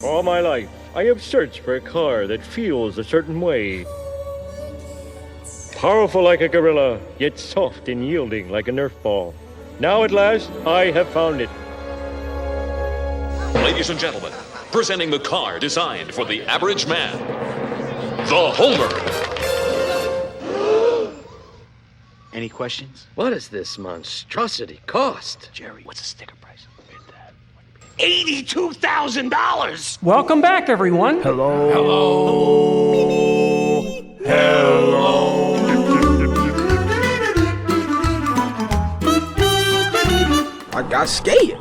All my life, I have searched for a car that feels a certain way. Powerful like a gorilla, yet soft and yielding like a Nerf ball. Now at last, I have found it. Ladies and gentlemen, presenting the car designed for the average man, the Homer. Any questions? What does this monstrosity cost? Jerry, what's the sticker price? $82,000! Welcome back, everyone. Hello. I got scared.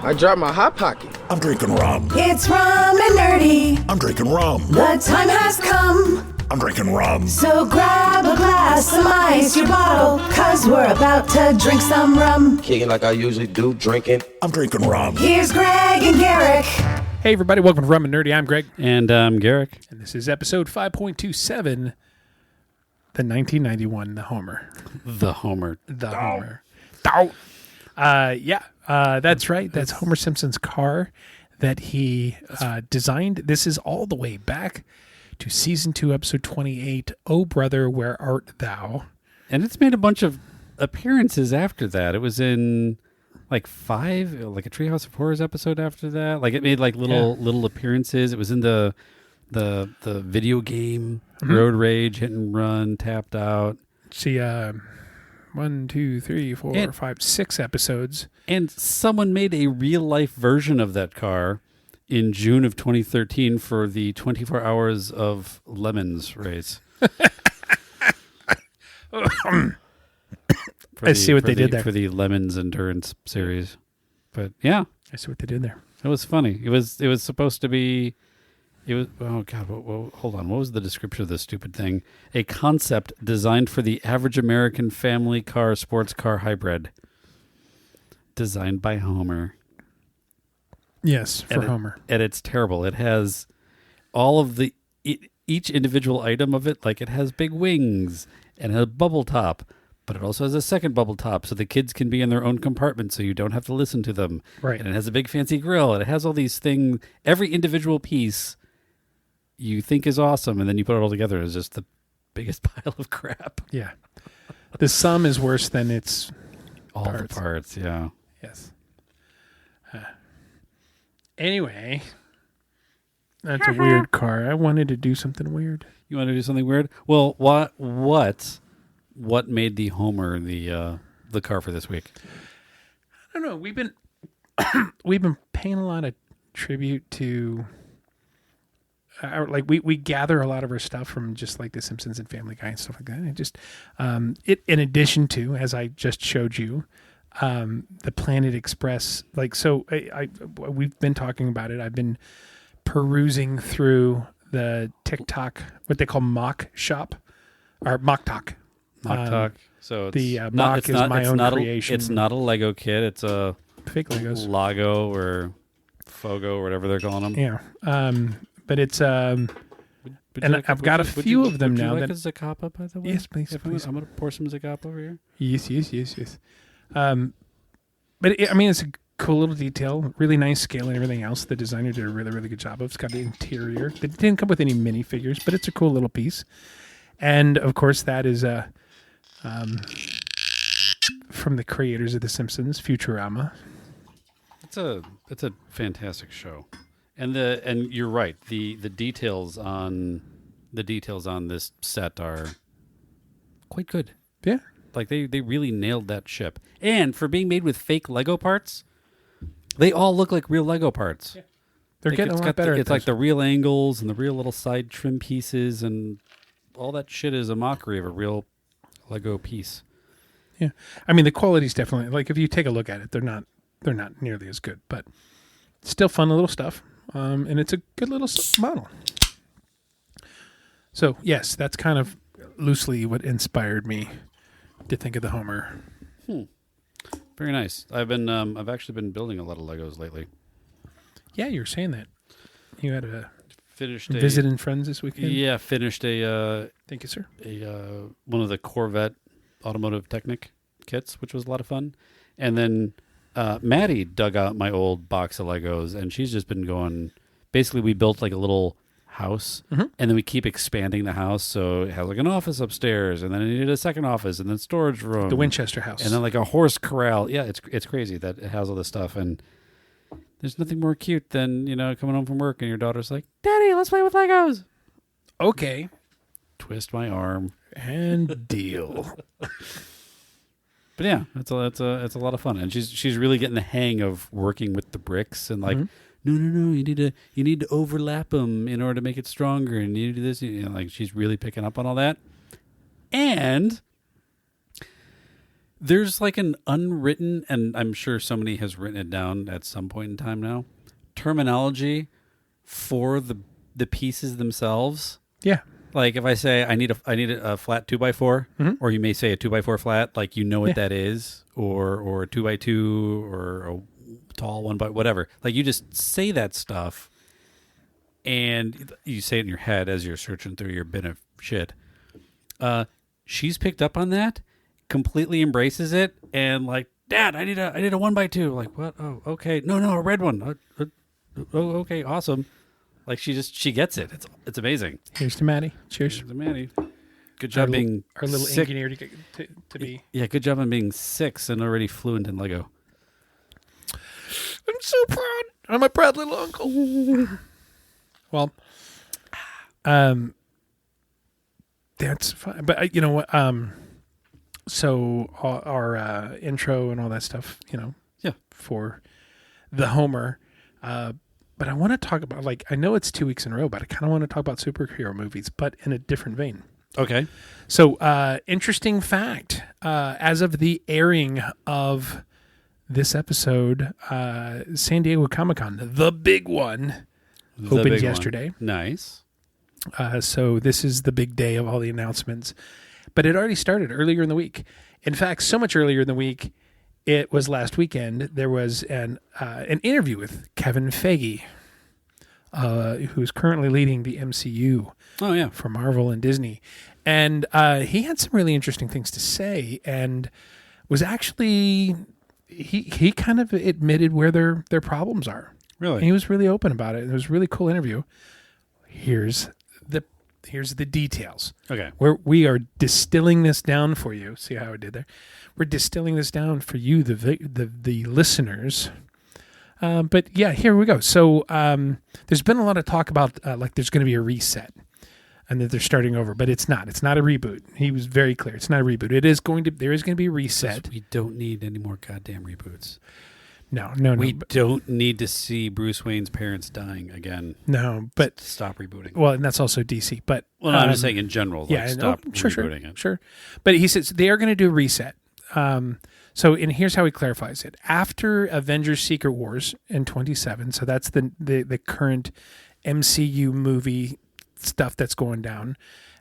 I dropped my hot pocket. I'm drinking rum. It's rum and nerdy. I'm drinking rum. The time has come. I'm drinking rum. So grab a glass, some ice, your bottle, 'cause we're about to drink some rum. Kicking like I usually do, drinking. I'm drinking rum. Here's Greg and Garrick. Hey, everybody. Welcome to Rum and Nerdy. I'm Greg. And I'm Garrick. And this is episode 5.27, the 1991 The Homer. The Homer. The Homer. That's right. That's Homer Simpson's car that he designed. This is all the way back to season 2, episode 28. Oh, brother, where art thou? And it's made a bunch of appearances after that. It was in like a Treehouse of Horrors episode after that. Like it made like little appearances. It was in the video game Road Rage, Hit and Run, Tapped Out. See, 1, 2, 3, 4, 5, 6 episodes. And someone made a real life version of that car in June of 2013 for the 24 Hours of Lemons race. I see what they did there. For the Lemons Endurance series. But yeah. I see what they did there. It was funny. It was supposed to be... oh, God. Hold on. What was the description of this stupid thing? A concept designed for the average American family car, sports car hybrid. Designed by Homer. Yes, for Homer. And it's terrible. It has all of each individual item of it, like it has big wings and a bubble top, but it also has a second bubble top so the kids can be in their own compartment so you don't have to listen to them. Right. And it has a big fancy grill, and it has all these things. Every individual piece you think is awesome, and then you put it all together, and it's just the biggest pile of crap. Yeah. The sum is worse than its all parts. The parts, yeah. Yes. Anyway, that's a weird car. I wanted to do something weird. You want to do something weird? Well, what made the Homer the car for this week? I don't know. We've been paying a lot of tribute to we gather a lot of our stuff from just like The Simpsons and Family Guy and stuff like that. And it just in addition to, as I just showed you, the Planet Express, we've been talking about it. I've been perusing through the TikTok, what they call mock shop or mock talk. So it's the mock is my own creation. It's not a Lego kit. It's a fake Legos, Lago or Fogo or whatever they're calling them. Yeah. But it's and I've got a few of them now. Would you like a Zacapa, by the way? Yes, please. I'm going to pour some Zacapa over here. Yes. But it's a cool little detail, really nice scale and everything else. The designer did a really, really good job of. It's got the interior. It didn't come with any minifigures, but it's a cool little piece. And of course, that is from the creators of The Simpsons, Futurama. It's a fantastic show, and you're right. The details on this set are quite good. Yeah. Like they really nailed that ship. And for being made with fake Lego parts, they all look like real Lego parts. Yeah. They're getting a lot better. It's like the real angles and the real little side trim pieces and all that shit is a mockery of a real Lego piece. Yeah. I mean, the quality's definitely, like, if you take a look at it, they're not nearly as good, but still fun little stuff. And it's a good little model. So yes, that's kind of loosely what inspired me to think of the Homer. Very nice. I've actually been building a lot of Legos lately. Yeah, you were saying that. You had a finished visiting friends this weekend. Yeah, finished a. Thank you, sir. One of the Corvette Automotive Technic kits, which was a lot of fun, and then Maddie dug out my old box of Legos, and she's just been going basically we built like a little house, Mm-hmm. and then we keep expanding the house, so it has like an office upstairs, and then it needed a second office, and then storage room, The Winchester house. and then like a horse corral. Yeah, it's crazy that it has all this stuff, and there's nothing more cute than coming home from work and your daughter's like, "Daddy, let's play with Legos." Okay. Twist my arm. And deal. But yeah, it's a lot of fun, and she's really getting the hang of working with the bricks and like, no, you need to overlap them in order to make it stronger, and you do this, like she's really picking up on all that. And there's like an unwritten, and I'm sure somebody has written it down at some point in time now, terminology for the pieces themselves. Yeah. Like if I say I need a flat 2x4, or you may say a 2x4 flat, like what that is, or a 2x2, or a tall 1x whatever. Like you just say that stuff, and you say it in your head as you're searching through your bin of shit. She's picked up on that, completely embraces it, and like, Dad, I need a 1x2. Like what? Oh, okay. No, a red one. Oh, okay, awesome. Like she gets it. It's amazing. Here's to Maddie. Cheers. Here's to Maddie. Good job being our little sick. engineer to be. Yeah, good job on being 6 and already fluent in Lego. I'm so proud. I'm a proud little uncle. Well, that's fine. But you know what? So our intro and all that stuff, Yeah. for the Homer. But I want to talk about, like, I know it's 2 weeks in a row, but I kind of want to talk about superhero movies, but in a different vein. Okay. So, interesting fact, as of the airing of this episode, San Diego Comic-Con, the big one, opened yesterday. Nice. So this is the big day of all the announcements. But it already started earlier in the week. In fact, so much earlier in the week, it was last weekend. There was an interview with Kevin Feige, who's currently leading the MCU. Oh, yeah. For Marvel and Disney. And he had some really interesting things to say, and was actually he kind of admitted where their problems are. Really? And he was really open about it. It was a really cool interview. Here's the details. Okay. Where we are distilling this down for you. See how I did there? We're distilling this down for you, the listeners. But yeah, here we go. So there's been a lot of talk about like there's going to be a reset and that they're starting over, but it's not. It's not a reboot. He was very clear. It's not a reboot. There is going to be a reset. We don't need any more goddamn reboots. No. We don't need to see Bruce Wayne's parents dying again. No, but stop rebooting. Well, and that's also DC. But no, I'm just saying in general. Like, yeah, stop rebooting it. Sure. But he says they are going to do a reset. So, and here's how he clarifies it. After Avengers: Secret Wars in 27, so that's the current MCU movie stuff that's going down.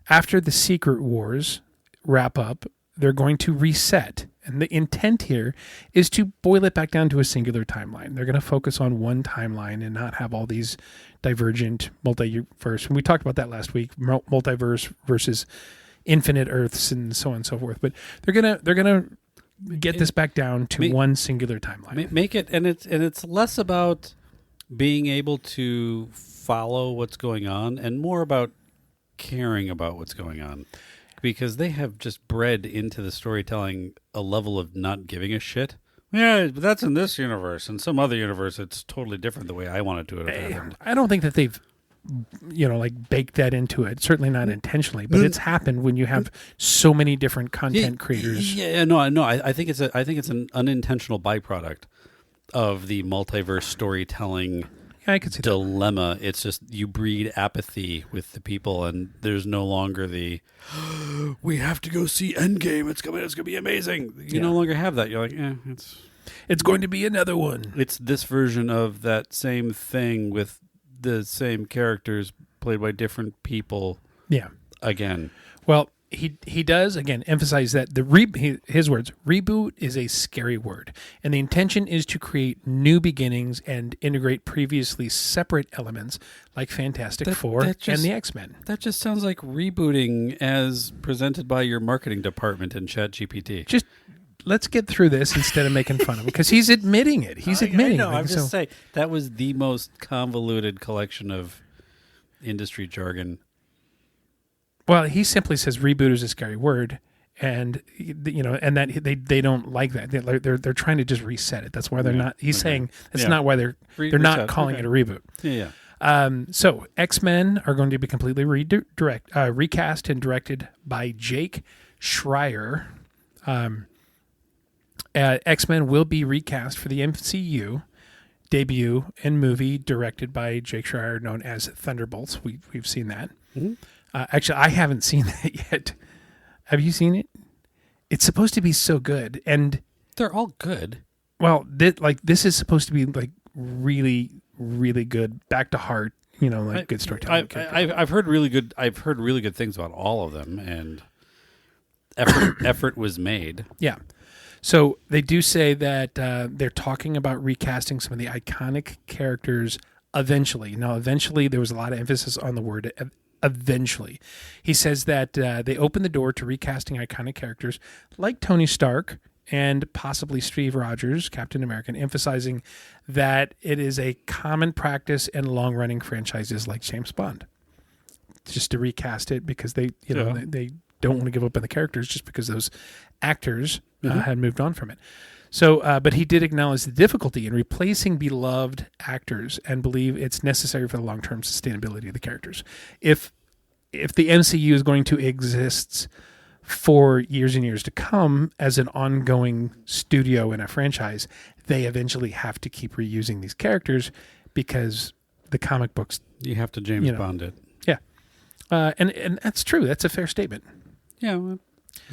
After the Secret Wars wrap up, they're going to reset. And the intent here is to boil it back down to a singular timeline. They're going to focus on one timeline and not have all these divergent multiverse. And we talked about that last week, multiverse versus infinite Earths and so on and so forth. But they're gonna get this back down to one singular timeline. Make it, and it's less about being able to follow what's going on and more about caring about what's going on. Because they have just bred into the storytelling a level of not giving a shit. Yeah, but that's in this universe. In some other universe, it's totally different the way I want it to have happened. I don't think that they've, like baked that into it. Certainly not intentionally, but it's happened when you have so many different content creators. Yeah, no. I think it's an unintentional byproduct of the multiverse storytelling. I could see dilemma. It's just you breed apathy with the people, and there's no longer the we have to go see Endgame. It's gonna be amazing. You no longer have that. You're like, it's going to be another one. It's this version of that same thing with the same characters played by different people. Yeah. Again. Well, he does again emphasize that his words, reboot is a scary word, and the intention is to create new beginnings and integrate previously separate elements like Fantastic Four and the X-Men. That just sounds like rebooting as presented by your marketing department in ChatGPT. Just let's get through this instead of making fun of him because he's admitting it. He's admitting. I know. Like, I'm just saying that was the most convoluted collection of industry jargon. Well, he simply says reboot is a scary word, and and that they don't like that. They're trying to just reset it. That's why they're not. He's saying that's not why they're not calling it a reboot. Yeah. So X-Men are going to be completely recast and directed by Jake Schreier. X-Men will be recast for the MCU debut and movie directed by Jake Schreier, known as Thunderbolts. We've seen that. Mm-hmm. Actually, I haven't seen that yet. Have you seen it? It's supposed to be so good, and they're all good. Well, this is supposed to be like really, really good, back to heart. Good storytelling. I've heard really good. I've heard really good things about all of them, and effort was made. Yeah. So they do say that they're talking about recasting some of the iconic characters eventually. Now, eventually, there was a lot of emphasis on the word eventually. He says that they open the door to recasting iconic characters like Tony Stark and possibly Steve Rogers, Captain America, emphasizing that it is a common practice in long-running franchises like James Bond. Just to recast it because they don't want to give up on the characters just because those actors had moved on from it. So, but he did acknowledge the difficulty in replacing beloved actors and believe it's necessary for the long-term sustainability of the characters. If the MCU is going to exist for years and years to come as an ongoing studio and a franchise, they eventually have to keep reusing these characters because the comic books... You have to James Bond it. Yeah. And that's true. That's a fair statement. Yeah. Well,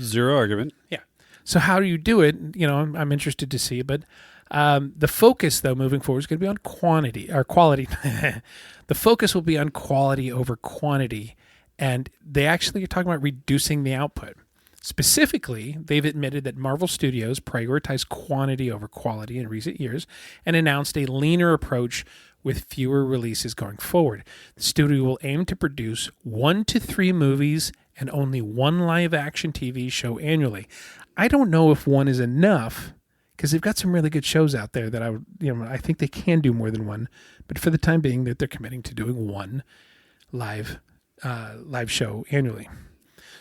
zero argument. Yeah. So how do you do it? I'm interested to see. But the focus, though, moving forward is going to be on quality. The focus will be on quality over quantity. And they actually are talking about reducing the output. Specifically, they've admitted that Marvel Studios prioritized quantity over quality in recent years and announced a leaner approach with fewer releases going forward. The studio will aim to produce 1 to 3 movies and only 1 live-action TV show annually. I don't know if 1 is enough because they've got some really good shows out there that I think they can do more than 1. But for the time being, that they're committing to doing 1 live show annually.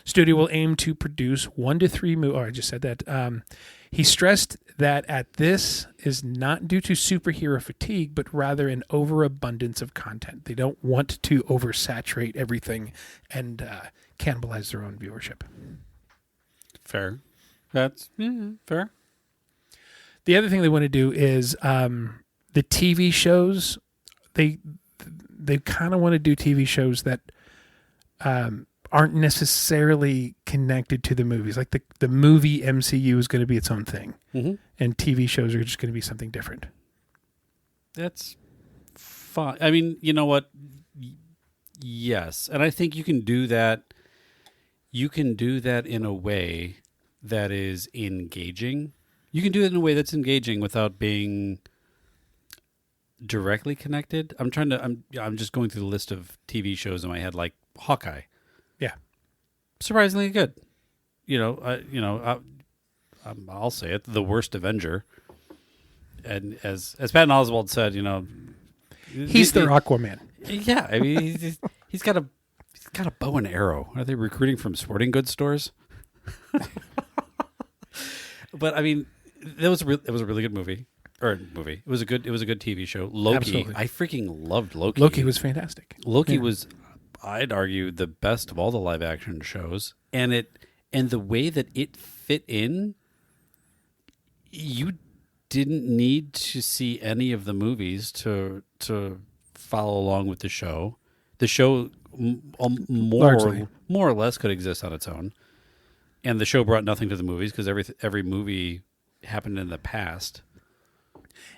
Studio will aim to produce 1 to 3 movies. Oh, I just said that. He stressed that this is not due to superhero fatigue, but rather an overabundance of content. They don't want to oversaturate everything and cannibalize their own viewership. Fair. That's fair. The other thing they want to do is the TV shows. They kind of want to do TV shows that aren't necessarily connected to the movies. Like the movie MCU is going to be its own thing, and TV shows are just going to be something different. That's fine. I mean, you know what? Yes, and I think you can do that. You can do that in a way that is engaging. You can do it in a way that's engaging without being directly connected. I'm just going through the list of TV shows in my head, like Hawkeye. Yeah, surprisingly good. I'll say it: the worst Avenger. And as Patton Oswalt said, he's their Aquaman. Yeah, I mean, he's got a bow and arrow. Are they recruiting from sporting goods stores? But I mean, it was a really good movie. It was a good TV show. Loki, Absolutely. I freaking loved Loki. Loki was fantastic. Loki was, I'd argue, the best of all the live action shows, and the way that it fit in, you didn't need to see any of the movies to follow along with the show. The show more or less could exist on its own, and the show brought nothing to the movies because every movie happened in the past.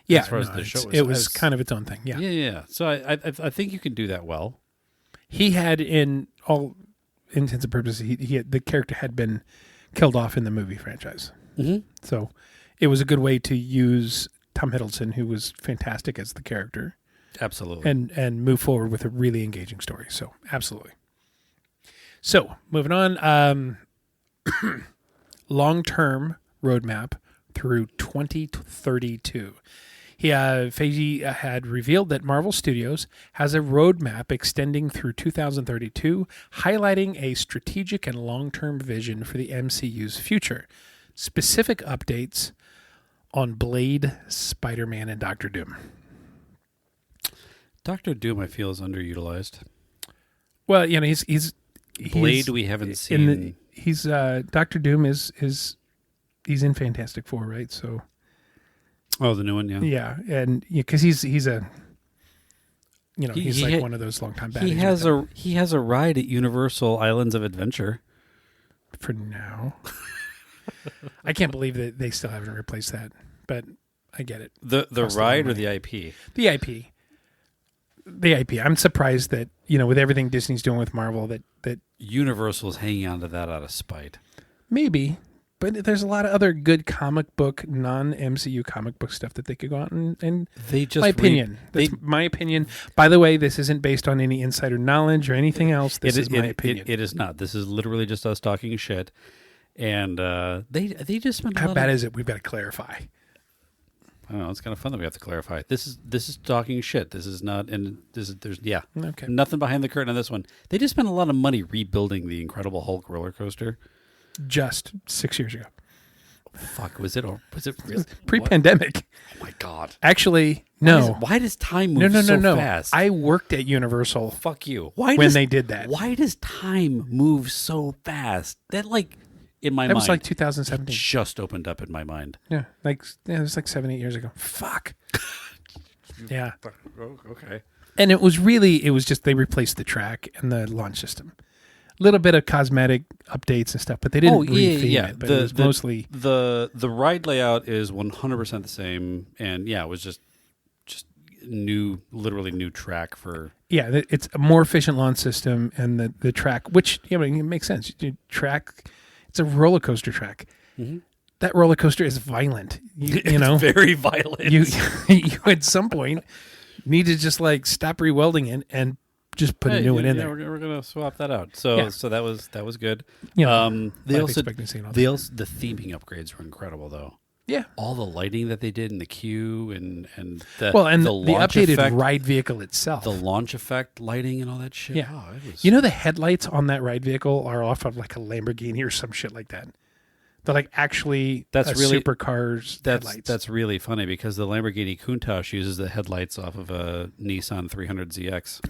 Yeah, as far as the show it was kind of its own thing. Yeah, yeah. So I think you can do that well. He had, in all intents and purposes, the character had been killed off in the movie franchise. Mm-hmm. So it was a good way to use Tom Hiddleston, who was fantastic as the character. Absolutely. And move forward with a really engaging story. So absolutely. So moving on, long-term roadmap through 2032. Feige had revealed that Marvel Studios has a roadmap extending through 2032, highlighting a strategic and long-term vision for the MCU's future. Specific updates on Blade, Spider-Man, and Doctor Doom. Doctor Doom, I feel, is underutilized. Well, he's Blade. We haven't seen. He's Doctor Doom is he's in Fantastic Four, right? So. Oh, the new one, yeah. Yeah, and because he's like one of those long-time baddies. He has a ride at Universal Islands of Adventure. For now. I can't believe that they still haven't replaced that, but I get it. The ride or the IP? The IP. The IP. I'm surprised that, with everything Disney's doing with Marvel, that Universal's hanging on to that out of spite. Maybe. But there's a lot of other good comic book, non-MCU comic book stuff that they could go out and they just my opinion. That's my opinion. By the way, this isn't based on any insider knowledge or anything else. This is my opinion. It is not. This is literally just us talking shit. And they just spent a lot. How bad is it? We've got to clarify. I don't know. It's kind of fun that we have to clarify. This is talking shit. This is not. And there's okay. Nothing behind the curtain on this one. They just spent a lot of money rebuilding the Incredible Hulk roller coaster. Just 6 years ago. Fuck, was it real? Pre-pandemic? Oh my god! Actually, no. Why does time move so fast? I worked at Universal. Fuck you. When they did that? Why does time move so fast? That in my mind. That was like 2017. Just opened up in my mind. Yeah, it was like 7-8 years ago. Fuck. Yeah. Okay. And it was just they replaced the track and the launch system. Little bit of cosmetic updates and stuff, but they didn't retheme it. But it was mostly the ride layout is 100% the same, and it was just new, literally new track for. Yeah, it's a more efficient launch system, and the track, which it makes sense. It's a roller coaster track. Mm-hmm. That roller coaster is violent. It's very violent. You at some point need to just stop rewelding it and just put a new one in there. We're gonna swap that out. So that was good. The theming upgrades were incredible though. Yeah, all the lighting that they did in the queue and the updated effect, ride vehicle itself, the launch effect lighting and all that shit. Yeah, the headlights on that ride vehicle are off of like a Lamborghini or some shit like that. They're actually supercars headlights. That's really funny because the Lamborghini Countach uses the headlights off of a Nissan 300ZX.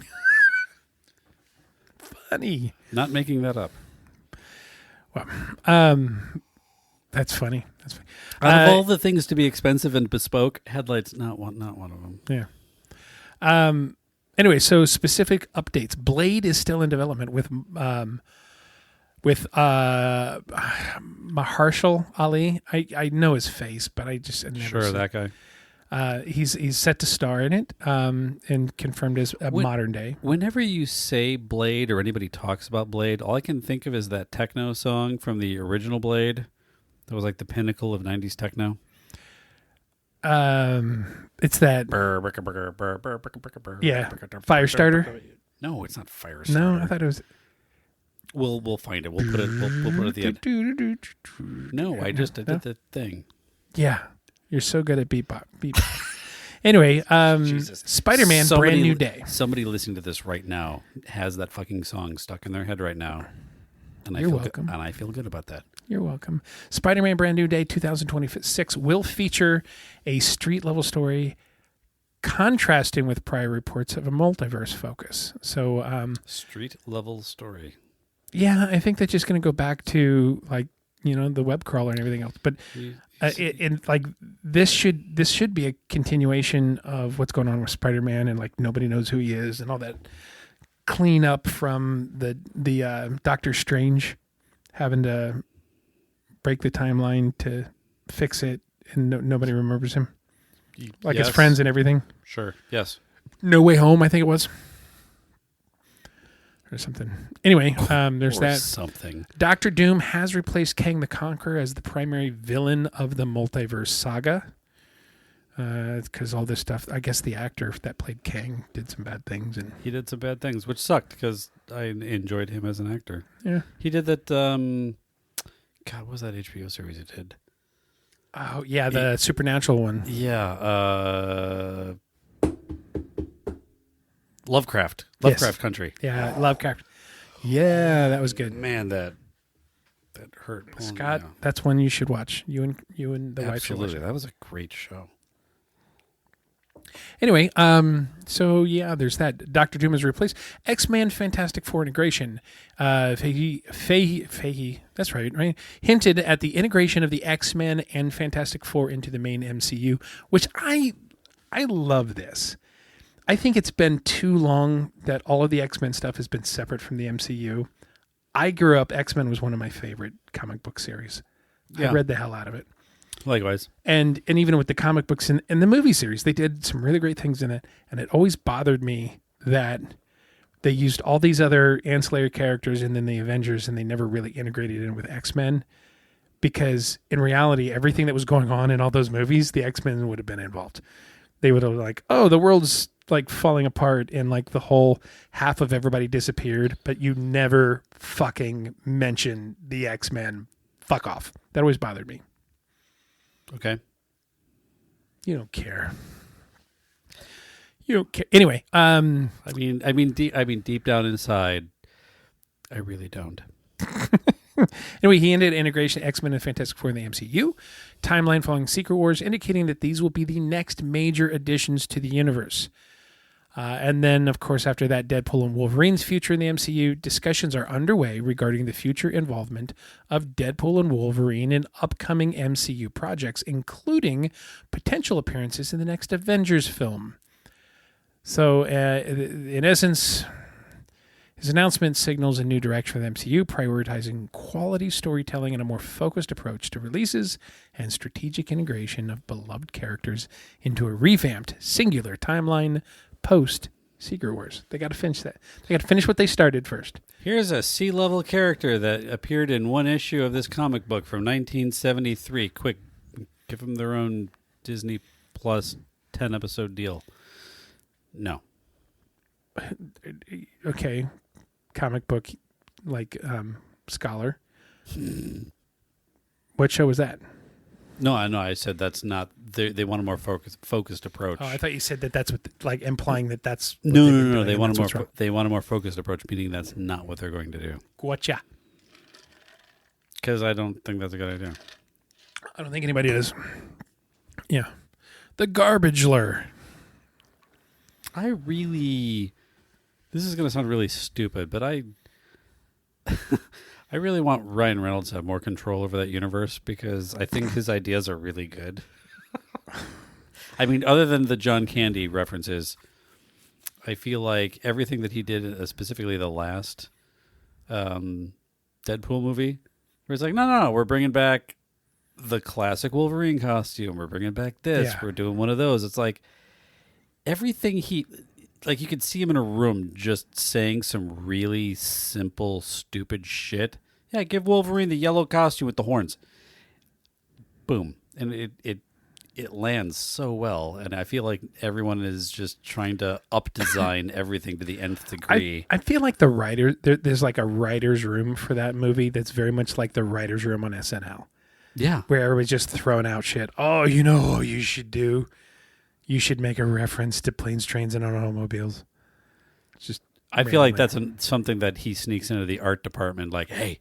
Funny. Not making that up. Well, that's funny. Out of all the things to be expensive and bespoke, headlights not one of them. Yeah. Anyway, so specific updates. Blade is still in development with Mahershala Ali. I know his face, but I just never that guy. He's set to star in it, and confirmed as modern day. Whenever you say Blade or anybody talks about Blade, all I can think of is that techno song from the original Blade. That was like the pinnacle of 90s techno. It's that. Yeah, Firestarter. No, it's not Firestarter. No, I thought it was. We'll find it. We'll put it at the end. No, I just did the thing. Yeah. You're so good at beatbox. Anyway, Spider-Man, Brand New Day. Somebody listening to this right now has that fucking song stuck in their head right now. And You're welcome. And I feel good about that. You're welcome. Spider-Man, Brand New Day 2026 will feature a street-level story contrasting with prior reports of a multiverse focus. So, street-level story. Yeah, I think that's just going to go back to, the web crawler and everything else. But this should be a continuation of what's going on with Spider-Man, and nobody knows who he is and all that clean up from the Doctor Strange having to break the timeline to fix it, and nobody remembers him, his friends and everything. Sure. Yes. No Way Home, I think it was. Or something. Anyway, there's that. Something. Doctor Doom has replaced Kang the Conqueror as the primary villain of the multiverse saga. Because all this stuff, I guess the actor that played Kang did some bad things. And he did some bad things, which sucked because I enjoyed him as an actor. Yeah. He did that, what was that HBO series he did? Oh yeah, the supernatural one. Yeah. Lovecraft Yes. Country. Yeah, Lovecraft. Yeah, that was good. Man, that hurt. pulling me Scott, down. that's one you should watch. You and the wife should watch. Absolutely, that was a great show. Anyway, so yeah, there's that. Doctor Doom is replaced. X-Men Fantastic Four integration. Feige, that's right? Hinted at the integration of the X-Men and Fantastic Four into the main MCU, which I love this. I think it's been too long that all of the X-Men stuff has been separate from the MCU. I grew up, X-Men was one of my favorite comic book series. Yeah. I read the hell out of it. Likewise. And even with the comic books and the movie series, they did some really great things in it. And it always bothered me that they used all these other ancillary characters and then the Avengers, and they never really integrated in with X-Men. Because in reality, everything that was going on in all those movies, the X-Men would have been involved. They would have like, oh, the world's like falling apart and like the whole half of everybody disappeared, but you never fucking mention the X-Men. Fuck off. That always bothered me. Okay. You don't care. You don't care. Anyway, I mean, deep down inside, I really don't. Anyway, he ended integration X-Men and Fantastic Four in the MCU. Timeline following Secret Wars, indicating that these will be the next major additions to the universe. And then, of course, after that, Deadpool and Wolverine's future in the MCU, discussions are underway regarding the future involvement of Deadpool and Wolverine in upcoming MCU projects, including potential appearances in the next Avengers film. So, in essence, his announcement signals a new direction for the MCU, prioritizing quality storytelling and a more focused approach to releases and strategic integration of beloved characters into a revamped, singular timeline post Secret Wars. They got to finish that. They got to finish what they started first. Here's a C-level character that appeared in one issue of this comic book from 1973. Quick, give them their own Disney Plus 10-episode deal. No. Okay, comic book like scholar. What show was that? No, I know. I said that's not. They want a more focused approach. Oh, I thought you said that that's what, like, implying that that's what No. doing, They and want a that's more. what's wrong. They want a more focused approach, meaning that's not what they're going to do. Gotcha. Because I don't think that's a good idea. I don't think anybody does. Yeah, the Garbage-ler. I really. This is going to sound really stupid, but I really want Ryan Reynolds to have more control over that universe because I think his ideas are really good. I mean, other than the John Candy references, I feel like everything that he did, specifically the last Deadpool movie, where it's like, no, we're bringing back the classic Wolverine costume. We're bringing back this. Yeah. We're doing one of those. It's like everything he... Like, you could see him in a room just saying some really simple, stupid shit. Yeah, give Wolverine the yellow costume with the horns. Boom. And it lands so well. And I feel like everyone is just trying to up-design everything to the nth degree. I feel like the writer, there's like a writer's room for that movie that's very much like the writer's room on SNL. Yeah. Where everybody's just throwing out shit. Oh, you know what you should do? You should make a reference to planes, trains, and automobiles. It's just I feel like that's something that he sneaks into the art department. Like, hey,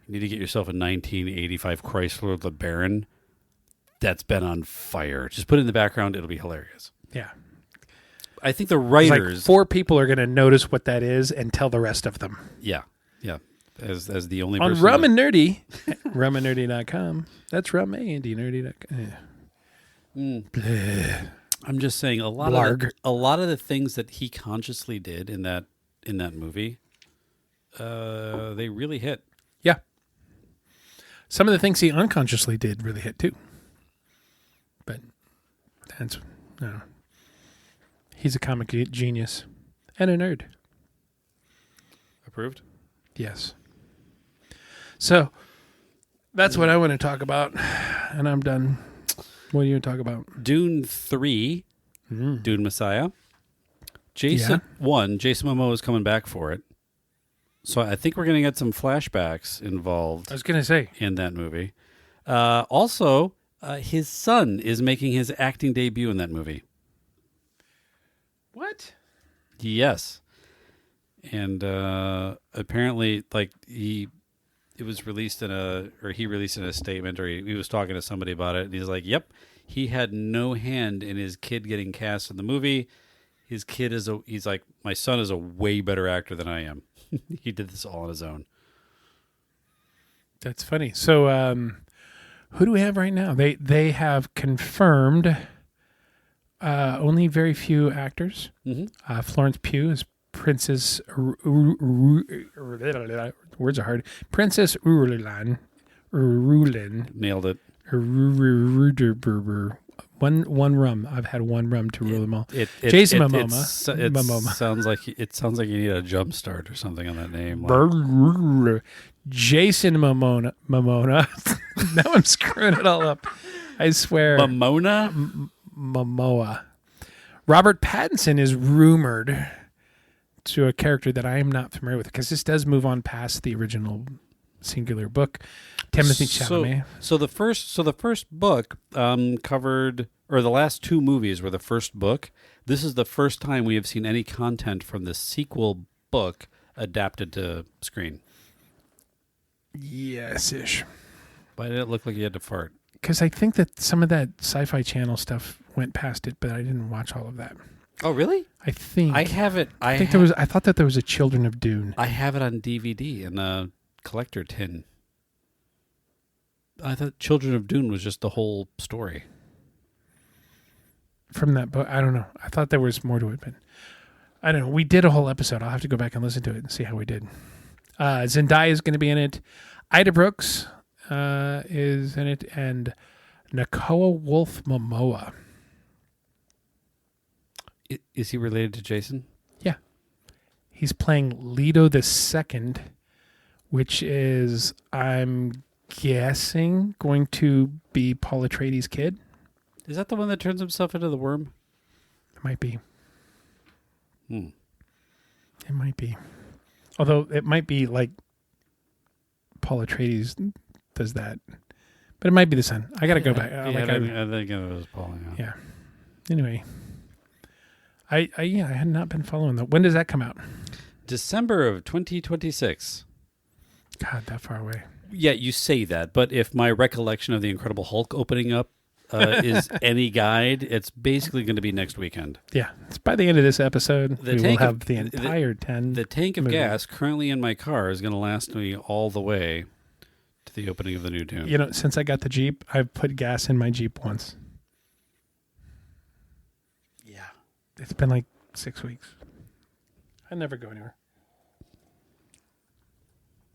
you need to get yourself a 1985 Chrysler LeBaron that's been on fire. Just put it in the background. It'll be hilarious. Yeah. I think the It's writers... like 4 people are going to notice what that is and tell the rest of them. Yeah. As the only On person... Rum and Nerdy, rumandnerdy.com. That's rumandnerdy.com. Yeah. I'm just saying a lot of the things that he consciously did in that movie, they really hit. Yeah. Some of the things he unconsciously did really hit too. But that's he's a comic genius and a nerd. Approved? Yes. So that's what I want to talk about, and I'm done. What are you going to talk about? Dune 3, Dune Messiah. Jason Momoa is coming back for it. So I think we're going to get some flashbacks involved. I was going to say. In that movie. Also, His son is making his acting debut in that movie. What? Yes. And apparently, like, it was released he released in a statement, or he was talking to somebody about it, and he's like, yep, he had no hand in his kid getting cast in the movie. His kid he's like, my son is a way better actor than I am. He did this all on his own. That's funny. So, who do we have right now? They have confirmed only very few actors. Mm-hmm. Florence Pugh is Princess. Words are hard. Princess Rulin. Nailed it. One rum. I've had one rum to rule them all. Jason Momoa. Momoa. Sounds like you need a jump start or something on that name. Like. Jason Momoa. Now I'm screwing it all up. I swear. Momoa. Robert Pattinson is rumored to a character that I am not familiar with, because this does move on past the original singular book. Timothy Chalamet. So the first book covered, or the last two movies were the first book. This is the first time we have seen any content from the sequel book adapted to screen. Yes-ish. Why did it look like you had to fart? Because I think that some of that Sci-Fi Channel stuff went past it, but I didn't watch all of that. Oh, really? I think I have it. I thought that there was a Children of Dune. I have it on DVD in a collector tin. I thought Children of Dune was just the whole story. From that book, I don't know. I thought there was more to it, but I don't know. We did a whole episode. I'll have to go back and listen to it and see how we did. Zendaya is going to be in it. Ida Brooks is in it, and Nakoa Wolf Momoa. Is he related to Jason? Yeah. He's playing Leto II, which is, I'm guessing, going to be Paul Atreides' kid. Is that the one that turns himself into the worm? It might be. It might be. Although it might be like Paul Atreides does that. But it might be the son. I got to go back. I think it was Paul. Yeah. Anyway. I had not been following that. When does that come out? December of 2026. God, that far away. Yeah, you say that, but if my recollection of the Incredible Hulk opening up is any guide, it's basically going to be next weekend. Yeah, it's by the end of this episode. We will have the entire 10. The tank of gas currently in my car is going to last me all the way to the opening of the new Dune. You know, since I got the Jeep, I've put gas in my Jeep once. Yeah. It's been like 6 weeks. I never go anywhere.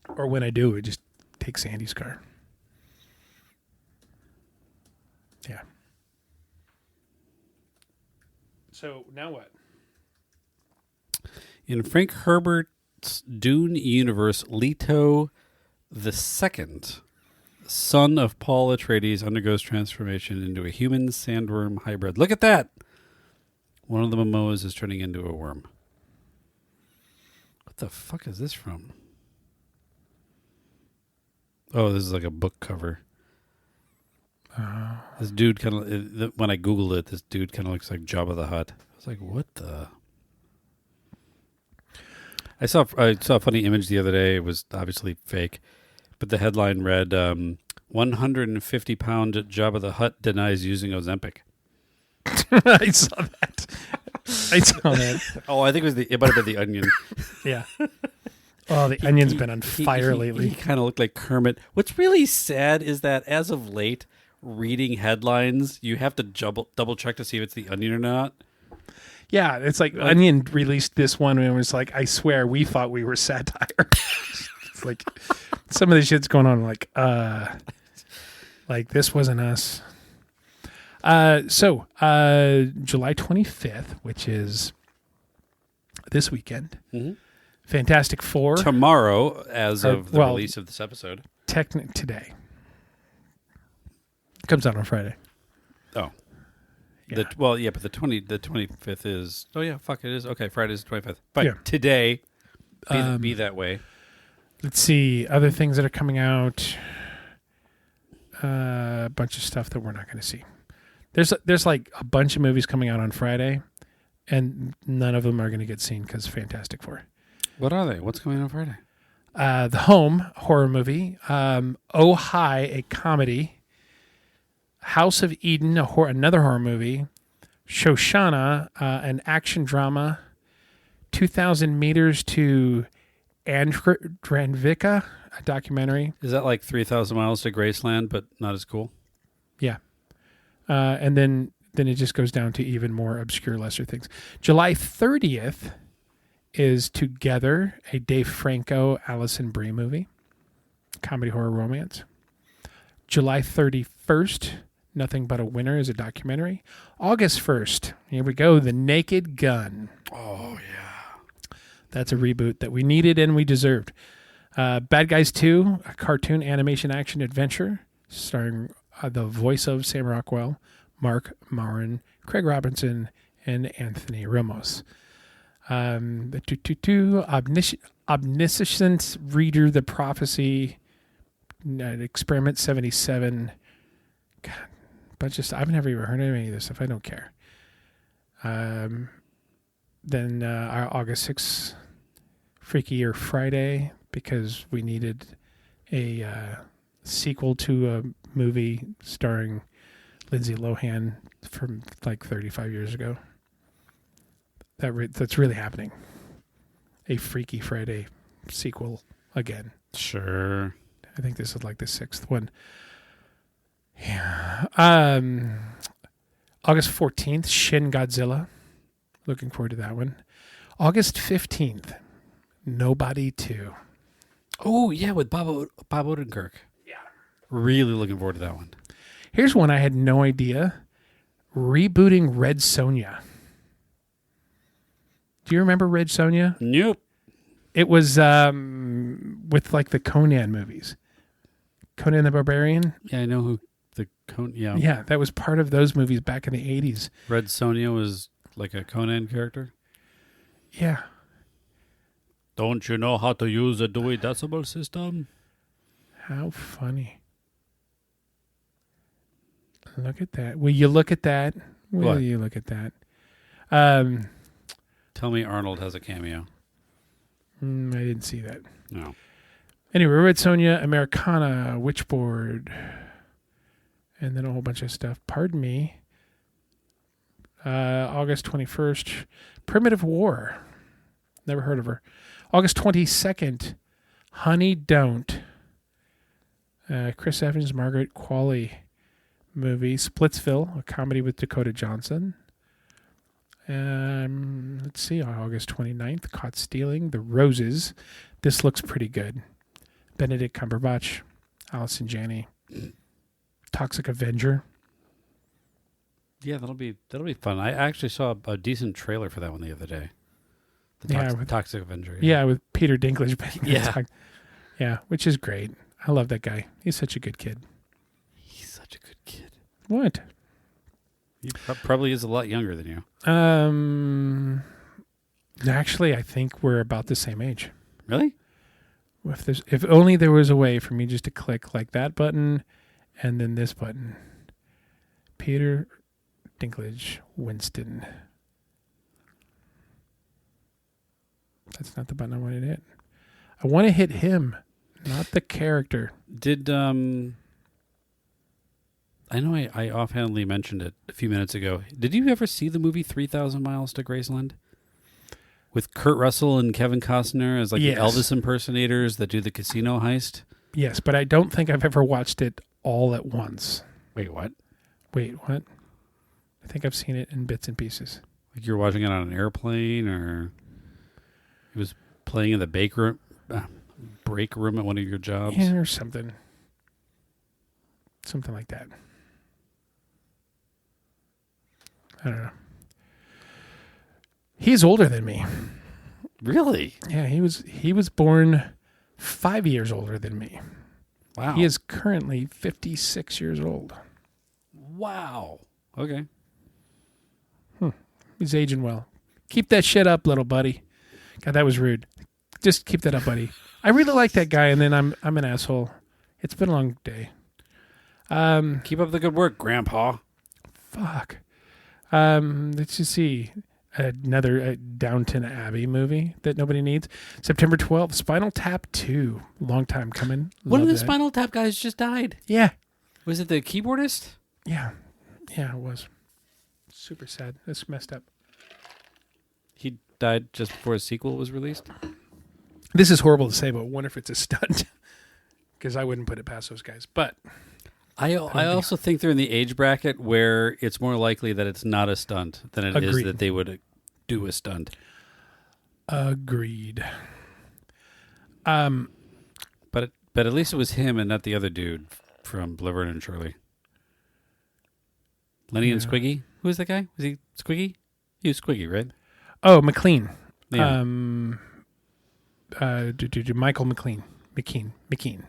Or when I do, it just takes Sandy's car. Yeah. So now what? In Frank Herbert's Dune universe, Leto II, son of Paul Atreides, undergoes transformation into a human sandworm hybrid. Look at that! One of the Momoas is turning into a worm. What the fuck is this from? Oh, this is like a book cover. This dude kind of, when I Googled it, this dude kind of looks like Jabba the Hutt. I was like, what the? I saw a funny image the other day. It was obviously fake, but the headline read, 150-pound Jabba the Hutt denies using Ozempic. I saw that. Oh, I think it might have been The Onion. Yeah. Oh, the Onion's been on fire lately. He kind of looked like Kermit. What's really sad is that as of late, reading headlines, you have to double check to see if it's The Onion or not. Yeah, it's like Onion released this one and it was like, I swear, we thought we were satire. It's like some of the shit's going on like this wasn't us. So July 25th, which is this weekend. Mm-hmm. Fantastic Four. Tomorrow, as of the release of this episode. Today. It comes out on Friday. Oh. Yeah. But the 25th is... Oh, yeah, fuck, it is. Okay, Friday's the 25th. But today, be that way. Let's see. Other things that are coming out. A bunch of stuff that we're not going to see. There's like a bunch of movies coming out on Friday, and none of them are going to get seen because Fantastic Four. What are they? What's coming out on Friday? The Home horror movie, Oh Hi, a comedy, House of Eden, another horror movie, Shoshana, an action drama, 2,000 Meters to Andranvika, a documentary. Is that like 3,000 Miles to Graceland, but not as cool? Yeah. And then it just goes down to even more obscure, lesser things. July 30th is Together, a Dave Franco, Alison Brie movie. Comedy, horror, romance. July 31st, Nothing But a Winner is a documentary. August 1st, here we go, The Naked Gun. Oh, yeah. That's a reboot that we needed and we deserved. Bad Guys 2, a cartoon animation action adventure starring the voice of Sam Rockwell, Mark Maron, Craig Robinson, and Anthony Ramos. Omniscient Reader, The Prophecy, Experiment 77. God, bunch of stuff. I've never even heard of any of this stuff. I don't care. Then our August 6th, Freakier Friday, because we needed a sequel to a movie starring Lindsay Lohan from like 35 years ago. That's really happening. A Freaky Friday sequel again. Sure. I think this is like the 6th one. Yeah. August 14th, Shin Godzilla. Looking forward to that one. August 15th, Nobody 2. Oh, yeah, with Bob Odenkirk. Yeah. Really looking forward to that one. Here's one I had no idea. Rebooting Red Sonja. Do you remember Red Sonja? Nope. It was with like the Conan movies. Conan the Barbarian? Yeah, I know who the Conan... Yeah. Yeah, that was part of those movies back in the 80s. Red Sonja was like a Conan character? Yeah. Don't you know how to use a Dewey Decimal System? How funny. Look at that. Will you look at that? Will you look at that? Tell me Arnold has a cameo. I didn't see that. No. Anyway, Red Sonja, Americana, Witchboard, and then a whole bunch of stuff. Pardon me. August 21st, Primitive War. Never heard of her. August 22nd, Honey Don't. Chris Evans, Margaret Qualley movie. Splitsville, a comedy with Dakota Johnson. Let's see, on August 29th, Caught Stealing, The Roses. This looks pretty good. Benedict Cumberbatch, Allison Janney, Toxic Avenger. Yeah, that'll be fun. I actually saw a decent trailer for that one the other day. With Toxic Avenger. Yeah, with Peter Dinklage. Yeah. Yeah, which is great. I love that guy. He's such a good kid. He's such a good kid. What? He probably is a lot younger than you. Actually, I think we're about the same age. Really? If only there was a way for me just to click like that button and then this button. Peter Dinklage Winston. That's not the button I wanted to hit. I want to hit him, not the character. Did I know I offhandedly mentioned it a few minutes ago. Did you ever see the movie 3,000 Miles to Graceland? With Kurt Russell and Kevin Costner as like the Elvis impersonators that do the casino heist? Yes, but I don't think I've ever watched it all at once. Wait, what? Wait, what? I think I've seen it in bits and pieces. Like you're watching it on an airplane, or it was playing in the break room at one of your jobs? Yeah, or something. Something like that. I don't know. He's older than me. Really? Yeah, he was born 5 years older than me. Wow. He is currently 56 years old. Wow. Okay. He's aging well. Keep that shit up, little buddy. God, that was rude. Just keep that up, buddy. I really like that guy, and then I'm an asshole. It's been a long day. Keep up the good work, Grandpa. Fuck. Let's just see. Another Downton Abbey movie that nobody needs. September 12th, Spinal Tap 2. Long time coming. One of Love the that. Spinal Tap guys just died. Yeah. Was it the keyboardist? Yeah. Yeah, it was. Super sad. That's messed up. He died just before a sequel was released? This is horrible to say, but I wonder if it's a stunt. Because I wouldn't put it past those guys. But I also think they're in the age bracket where it's more likely that it's not a stunt than it is Agreed. that they would do a stunt. Agreed. But at least it was him and not the other dude from Laverne and Shirley. Lenny and Squiggy? Who was that guy? Was he Squiggy? He was Squiggy, right? Oh, McLean. Yeah. Michael McLean. McKean,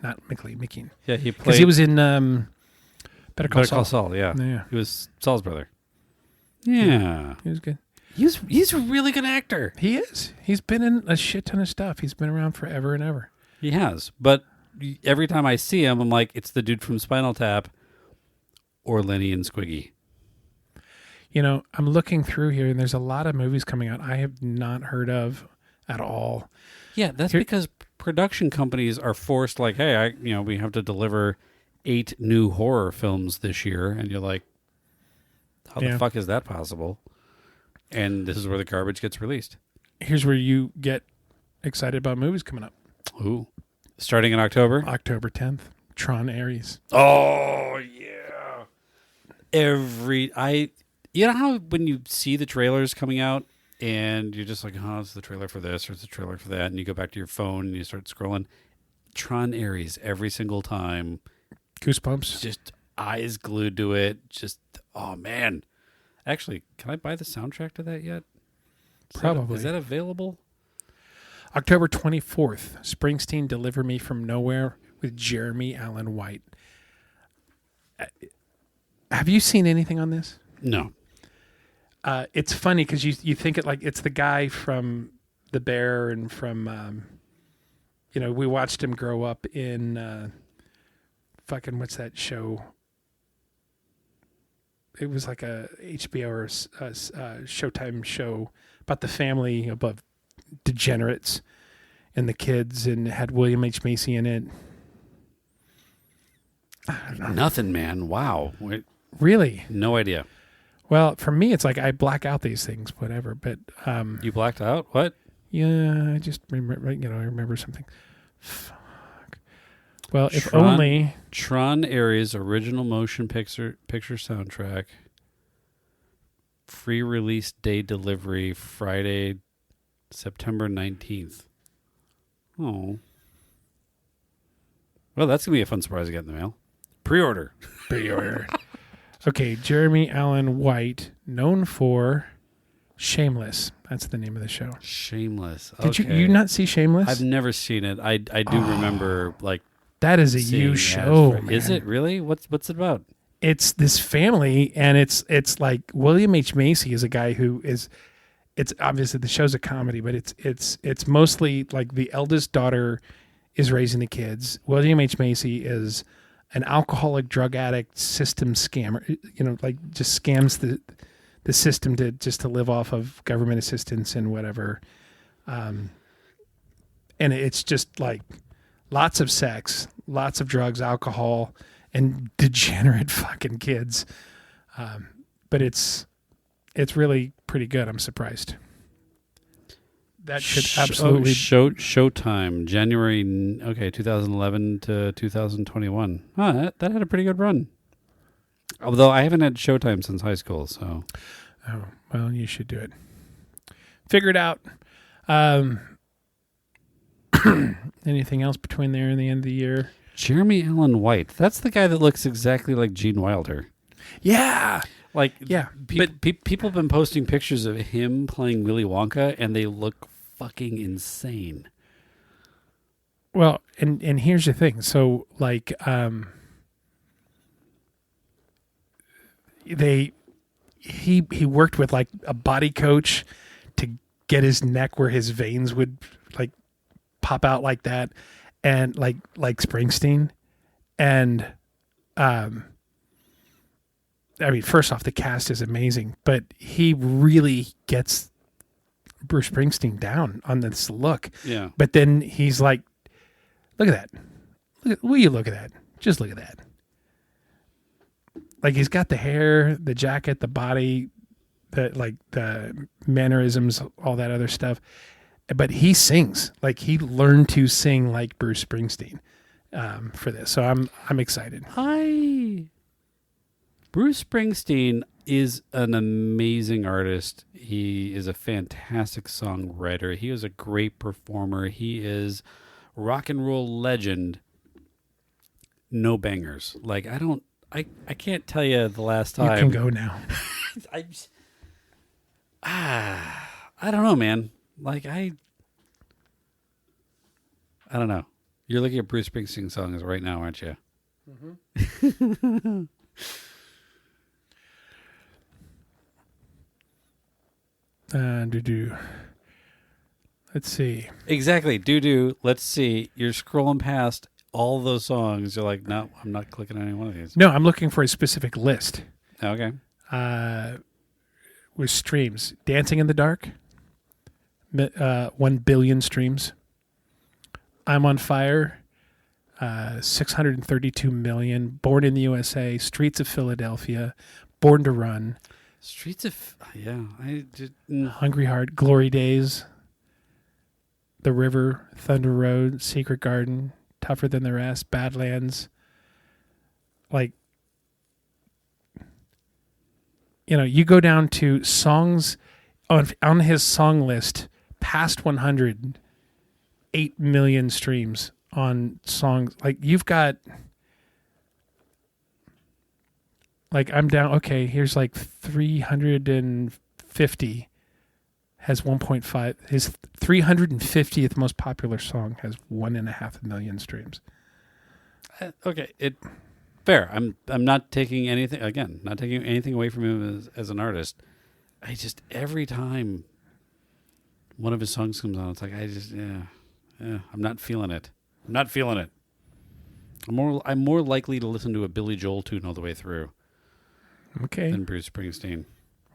not McLean. McKean. Yeah, he played... Because he was in Better Call Saul. Saul, yeah. Yeah. He was Saul's brother. Yeah. He was good. He's a really good actor. He is. He's been in a shit ton of stuff. He's been around forever and ever. He has. But every time I see him, I'm like, it's the dude from Spinal Tap or Lenny and Squiggy. You know, I'm looking through here, and there's a lot of movies coming out I have not heard of at all. Yeah, that's because production companies are forced, like, hey, we have to deliver 8 new horror films this year, and you're like, how the fuck is that possible? And this is where the garbage gets released. Here's where you get excited about movies coming up. Ooh. Starting in October? October 10th, Tron Ares. Oh, yeah. You know how when you see the trailers coming out and you're just like, oh, it's the trailer for this or it's the trailer for that, and you go back to your phone and you start scrolling. Tron Ares every single time. Goosebumps. Just eyes glued to it. Just, oh, man. Actually, can I buy the soundtrack to that yet? Probably. Is that available? October 24th, Springsteen, Deliver Me From Nowhere with Jeremy Allen White. Have you seen anything on this? No. It's funny because you think it like it's the guy from The Bear and from, we watched him grow up in what's that show? It was like a HBO or a Showtime show about the family above degenerates and the kids, and it had William H. Macy in it. I don't know. Nothing, man. Wow. Really? No idea. Well, for me, it's like I black out these things, whatever. But you blacked out? What? Yeah, I just remember. I remember something. Fuck. Well, if only Tron Ares original motion picture soundtrack. Free release day delivery Friday, September 19th. Oh. Well, that's gonna be a fun surprise to get in the mail. Pre-order. Okay, Jeremy Allen White, known for Shameless. That's the name of the show. Shameless. Did you not see Shameless? I've never seen it. I do remember like that is a you show. Man. Is it really? What's it about? It's this family, and it's like William H. Macy is a guy who is. It's obviously the show's a comedy, but it's mostly like the eldest daughter is raising the kids. William H. Macy is an alcoholic, drug addict, system scammer. Like just scams the system to live off of government assistance and whatever. And it's just like lots of sex, lots of drugs, alcohol, and degenerate fucking kids. But it's really pretty good. I'm surprised. That should absolutely Showtime, January 2011 to 2021. That had a pretty good run. Although I haven't had Showtime since high school, so. Oh, well, you should do it. Figure it out. Anything else between there and the end of the year? Jeremy Allen White. That's the guy that looks exactly like Gene Wilder. Yeah. People have been posting pictures of him playing Willy Wonka, and they look fucking insane. Well, and here's the thing. So, like, he worked with like a body coach to get his neck where his veins would like pop out like that, and like Springsteen, and I mean, first off, the cast is amazing, but he really gets Bruce Springsteen down on this look. Yeah. But then he's like, look at that. Will you look at that? Just look at that. Like, he's got the hair, the jacket, the body, the mannerisms, all that other stuff. But he sings. Like, he learned to sing like Bruce Springsteen for this. So I'm excited. Bruce Springsteen is an amazing artist. He is a fantastic songwriter. He is a great performer. He is rock and roll legend. No bangers. Like, I can't tell you the last time. You can go now. I don't know, man. Like, I don't know. You're looking at Bruce Springsteen songs right now, aren't you? Mm-hmm. Let's see. Exactly. Let's see. You're scrolling past all those songs. You're like, no, I'm not clicking on any one of these. No, I'm looking for a specific list. Okay. With streams. Dancing in the Dark. 1 billion streams. I'm on Fire. 632 million. Born in the USA. Streets of Philadelphia. Born to Run. Streets of... Yeah. Hungry Heart. Glory Days. The River. Thunder Road. Secret Garden. Tougher Than the Rest. Badlands. Like... You know, you go down to songs on his song list, past 100, 8 million streams on songs. Like, you've got, like, I'm down, okay, here's like 350 has 1.5. His 350th most popular song has 1.5 million streams. Okay, fair. I'm not taking anything away from him as an artist. I just, every time one of his songs comes on, it's like I'm not feeling it. I'm more likely to listen to a Billy Joel tune all the way through. Okay. Than Bruce Springsteen.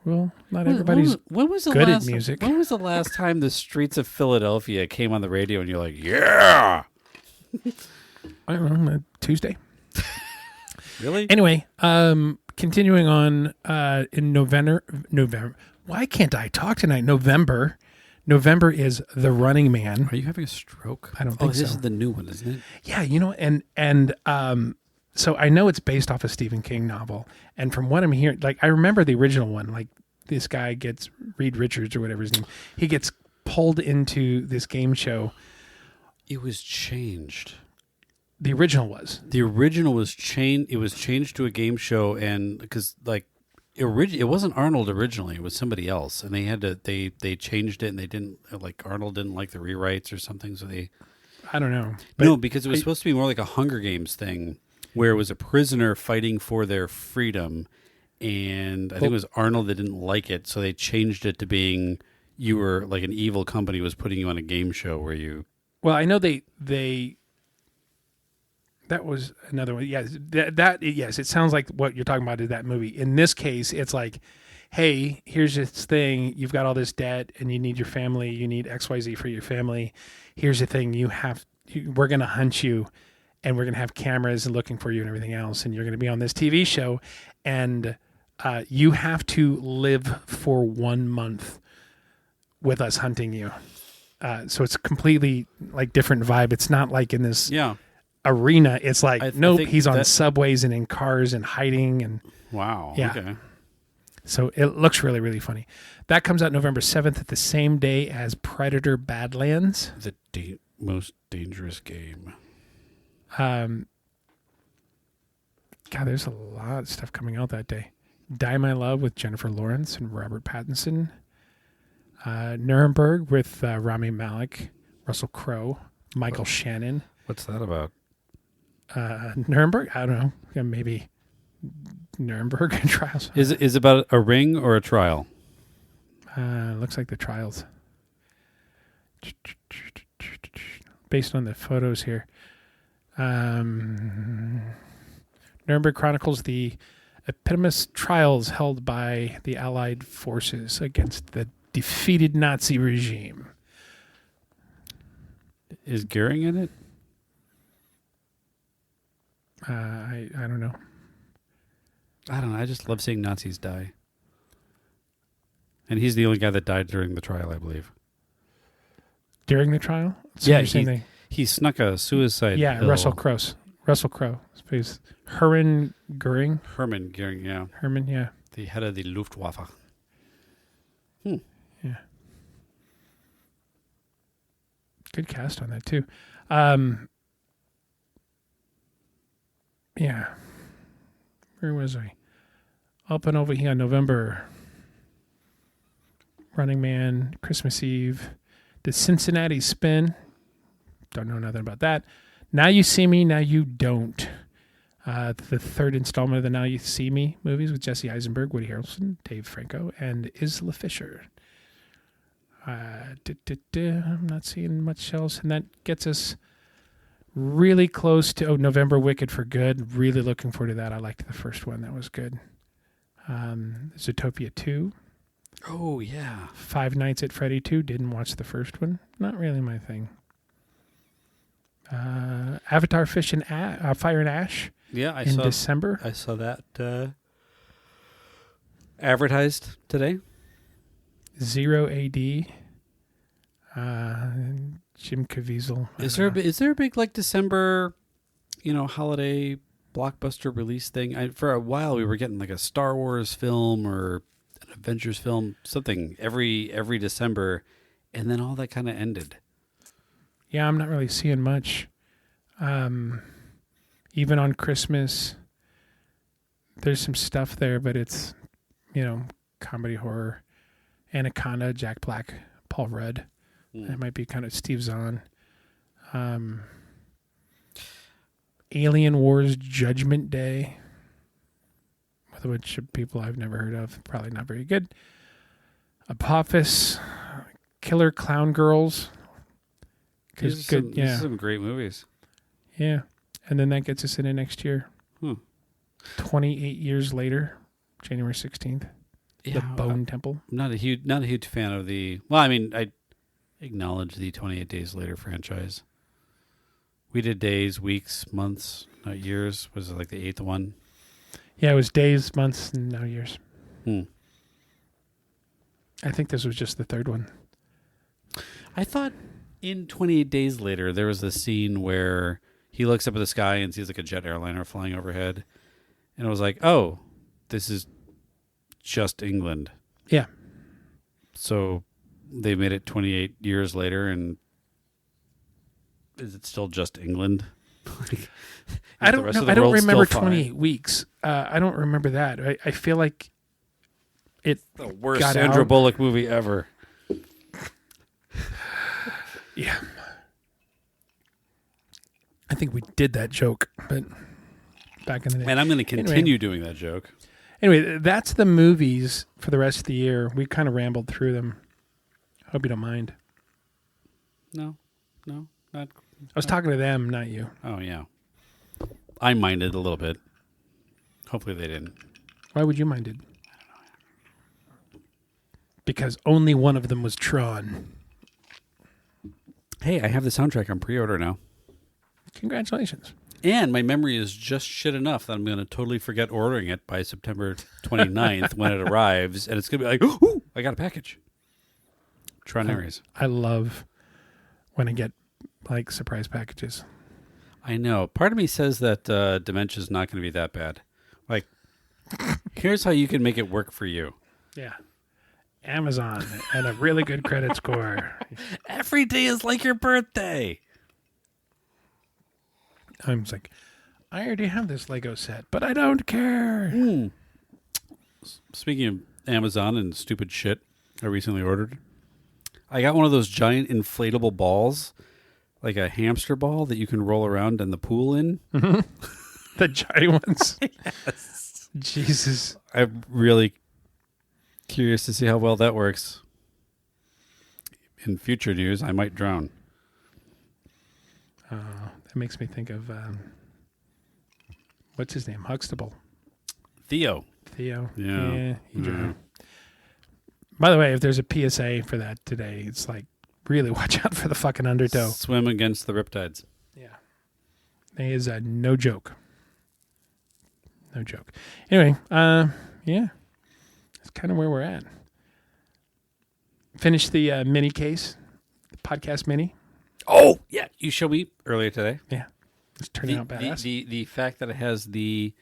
Well, not everybody's good at music. When was the last time the Streets of Philadelphia came on the radio and you're like, yeah? I don't know, Tuesday. Really? Anyway, continuing on in November. Why can't I talk tonight? November is The Running Man. Are you having a stroke? I don't think so. This is the new one, isn't it? Yeah, you know, and so I know it's based off a Stephen King novel, and from what I'm hearing, like, I remember the original one. Like, this guy gets Reed Richards or whatever his name. He gets pulled into this game show. It was changed. The original was. The original was changed. It was changed to a game show, and because like it wasn't Arnold originally, it was somebody else, and they changed it, and they didn't like Arnold didn't like the rewrites or something, so they. I don't know. No, because it was supposed to be more like a Hunger Games thing, where it was a prisoner fighting for their freedom, and I think it was Arnold that didn't like it, so they changed it to being you were like an evil company was putting you on a game show where you. Well, I know they. That was another one. Yes, yes. It sounds like what you're talking about is that movie. In this case, it's like, hey, here's this thing. You've got all this debt, and you need your family. You need XYZ for your family. Here's the thing. We're going to hunt you, and we're going to have cameras and looking for you and everything else. And you're going to be on this TV show, and you have to live for 1 month with us hunting you. So it's completely like different vibe. It's not like in this. Yeah. Arena, it's like nope, he's on subways and in cars and hiding and wow. Yeah. Okay. So it looks really, really funny. That comes out November 7th at the same day as Predator Badlands. The most dangerous game. God, there's a lot of stuff coming out that day. Die My Love with Jennifer Lawrence and Robert Pattinson. Nuremberg with Rami Malek, Russell Crowe, Michael Shannon. What's that about? Nuremberg? I don't know. Yeah, maybe Nuremberg trials. Is it about a ring or a trial? Looks like the trials. Based on the photos here. Nuremberg chronicles the eponymous trials held by the Allied forces against the defeated Nazi regime. Is Garrick in it? I don't know. I don't know. I just love seeing Nazis die. And he's the only guy that died during the trial, I believe. During the trial? So Yeah, you're saying he snuck a suicide yeah, pill. Russell Crowe. Plays Hermann Goering. Hermann Goering, yeah. Herman, yeah. The head of the Luftwaffe. Yeah. Good cast on that, too. Yeah. Where was I? Up and over here, November. Running Man, Christmas Eve. The Cincinnati Spin. Don't know nothing about that. Now You See Me, Now You Don't. The third installment of the Now You See Me movies with Jesse Eisenberg, Woody Harrelson, Dave Franco, and Isla Fisher. I'm not seeing much else. And that gets us really close to November, Wicked for Good. Really looking forward to that. I liked the first one. That was good. Zootopia 2. Oh, yeah. Five Nights at Freddy 2. Didn't watch the first one. Not really my thing. Avatar Fish and Fire and Ash. Yeah, in December. I saw that advertised today. Zero AD. Jim Caviezel. Is there a big like December, holiday blockbuster release thing? For a while we were getting like a Star Wars film or an Avengers film, something every December, and then all that kind of ended. Yeah, I'm not really seeing much. Even on Christmas, there's some stuff there, but it's, comedy horror. Anaconda, Jack Black, Paul Rudd. That might be kind of Steve Zahn. Alien Wars Judgment Day, with a bunch of people I've never heard of. Probably not very good. Apophis, Killer Clown Girls. These are some great movies. Yeah. And then that gets us into next year. 28 years later, January 16th. Yeah, the Bone Temple. I'm not a huge fan of the. Well, I mean, I acknowledge the 28 Days Later franchise. We did days, weeks, months, not years. Was it like the 8th one? Yeah, it was days, months, and now years. I think this was just the third one. I thought in 28 Days Later there was this scene where he looks up at the sky and sees like a jet airliner flying overhead, and I was like, "Oh, this is just England." Yeah. So they made it 28 years later, and is it still just England? I don't know. I don't remember 28 weeks. I don't remember that. I feel like it the worst got Sandra out. Bullock movie ever. Yeah. I think we did that joke, but back in the day. And I'm going to continue doing that joke. Anyway, that's the movies for the rest of the year. We kind of rambled through them. Hope you don't mind. No, not. I was talking to them, not you. Oh, yeah. I minded a little bit. Hopefully they didn't. Why would you mind it? Because only one of them was Tron. Hey, I have the soundtrack on pre-order now. Congratulations. And my memory is just shit enough that I'm going to totally forget ordering it by September 29th when it arrives. And it's going to be like, ooh, I got a package. Tron Ares. I love when I get like surprise packages. I know. Part of me says that Dementia is not going to be that bad. Like, here's how you can make it work for you. Yeah. Amazon and a really good credit score. Every day is like your birthday. I'm just like, I already have this Lego set, but I don't care. Speaking of Amazon and stupid shit I recently ordered, I got one of those giant inflatable balls, like a hamster ball that you can roll around in the pool in. Mm-hmm. The giant ones. Yes. Jesus. I'm really curious to see how well that works. In future news, I might drown. That makes me think of, what's his name? Huxtable. Theo. Theo. Yeah. He drowned. By the way, if there's a PSA for that today, it's like, really watch out for the fucking undertow. Swim against the riptides. Yeah. It is no joke. No joke. Anyway, yeah. That's kind of where we're at. Finished the mini case, the podcast mini. Oh, yeah. You showed me earlier today. Yeah. It's turning out badass. The fact that it has the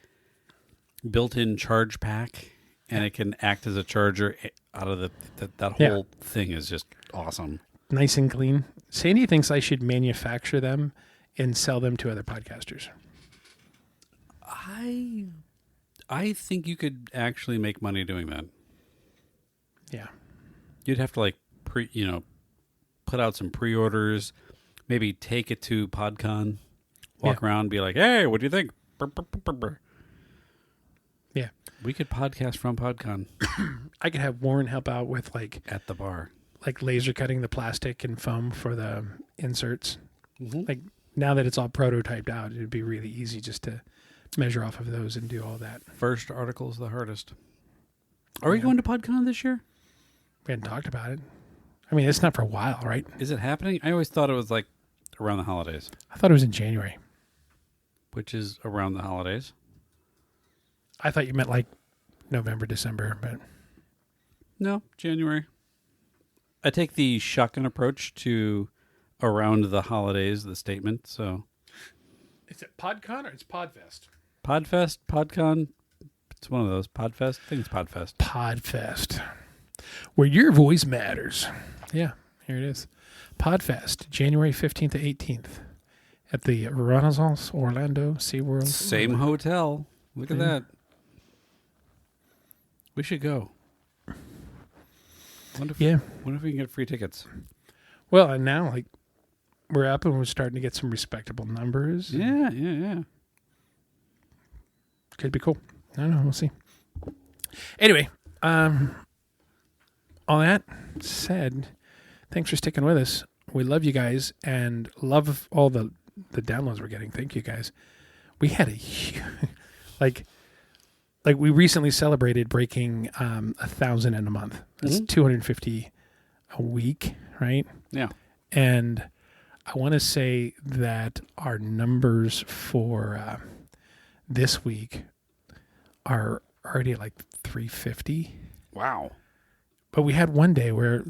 built-in charge pack and it can act as a charger out of that whole thing is just awesome. Nice and clean. Sandy thinks I should manufacture them and sell them to other podcasters. I think you could actually make money doing that. Yeah. You'd have to put out some pre-orders, maybe take it to PodCon, walk around and be like, "Hey, what do you think?" Yeah. We could podcast from PodCon. I could have Warren help out with at the bar. Like laser cutting the plastic and foam for the inserts. Mm-hmm. Like now that it's all prototyped out, it'd be really easy just to measure off of those and do all that. First article is the hardest. Are we going to PodCon this year? We hadn't talked about it. I mean, it's not for a while, right? Is it happening? I always thought it was like around the holidays. I thought it was in January. Which is around the holidays. I thought you meant like November, December, but no, January. I take the shotgun approach to around the holidays, the statement, so. Is it PodCon or it's PodFest? PodFest, PodCon, it's one of those. PodFest, I think it's PodFest. PodFest, where your voice matters. Yeah, here it is. PodFest, January 15th to 18th at the Renaissance Orlando SeaWorld. Same hotel. Look at that. We should go. Wonder if we can get free tickets. Well, and now we're up and we're starting to get some respectable numbers. Yeah. Could be cool. I don't know. We'll see. Anyway, all that said, thanks for sticking with us. We love you guys and love all the downloads we're getting. Thank you guys. We had a huge, like we recently celebrated breaking 1,000 in a month. That's 250 a week, right? Yeah. And I want to say that our numbers for this week are already at 350. Wow. But we had one day where